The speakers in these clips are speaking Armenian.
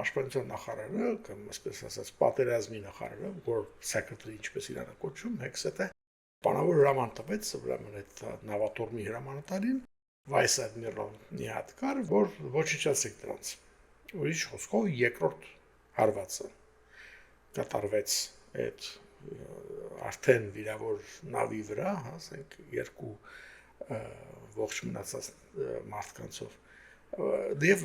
պաշտպանության նախարարը կամ այսպես ասած պատերազմի նախարարը, որ secretary ինչպես իրանը կոչում, հեքսեթը բանավոր հրաման տվեց, ուրեմն այդ նավատորմի հրամանատարին Vice Admiral-ի հատ կար, որ ոչնչացեք դրանց։ Ուրիշ խոսքով երկրորդ հարվածը կատարվեց այդ արդեն վիրավոր նավի վրա, ասենք երկու ողջ մնացած մարդկանցով դեպ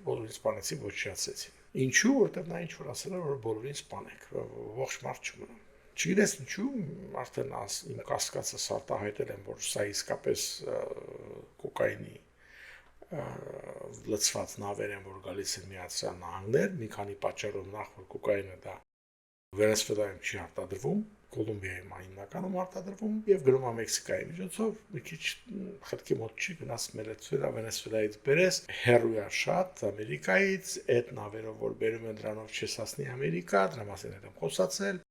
բոլորին սպանեցին, ոչնչացեցին։ Ինչու, որտեղ նա ինչ որ ասել էր, որ բոլորին սպանեք, ողջ մարդ չմնա։ Չգիտես ինչու, արդեն իմ կասկածը արտահայտել եմ, որ սա իսկապես կոկայինի լցված նավեր են, որ գալիս են Միացյալ Նահանգներ, մի քանի պատճառով նախ որ կոկայինը դա Վենեսուելայում չի արտադրվում, Կոլումբիայում հիմնականում արտադրվում եւ գնում է Մեքսիկայի միջոցով, մի քիչ խրտքի մոտ չի գնաց Վենեսուելայից բերես, հերույա շատ Ամերիկայից, այդ նավերով որ բերում են դրանով չես հասնի Ամերիկա, դրա մասին եմ խոսացել,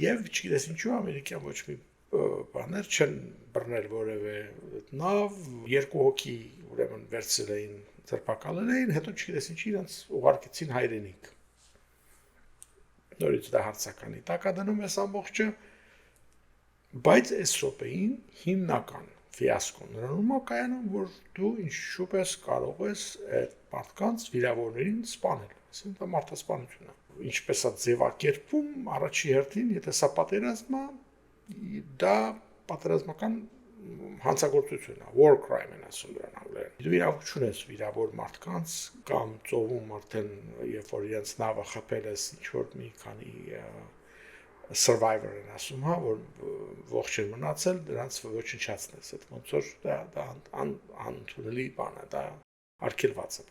եւ չգիտես ինչու ամերիկյան ոչ մի բաներ չեն բռնել որևէ նավ, երկու հոգի ուրեմն վերցրել էին ձերբակալել էին, հետո չգիտես ինչի իրանց ուղարկեցին հայրենիք։ Նորից դա հարցականի տակադնում էս ամբողջը, բայց այս րոպեին հիմնական ֆիասկոն նրանում է կայանում, որ դու ինչու պես կարող ես այդ մարդկանց վիրավորներին սպանել, այսինքն մարդասպանություն է։ Ինչպես է ձևակերպում առաջի հերթին, եթե սա պատերազմ է, դա պատերազմական հանցագործություն է, war crime են ասում դրան անգլերեն։ Դու իրավունք չունես վիրավոր մարդկանց կամ ծովում արդեն երբ որ իրենց նավը խփել ես ինչ որ մի քանի survivor են ասում, հա, որ ողջ են մնացել, դրանց ոչնչացնես, այդ ոնց որ դա անընդունելի բան է, դա արգելված է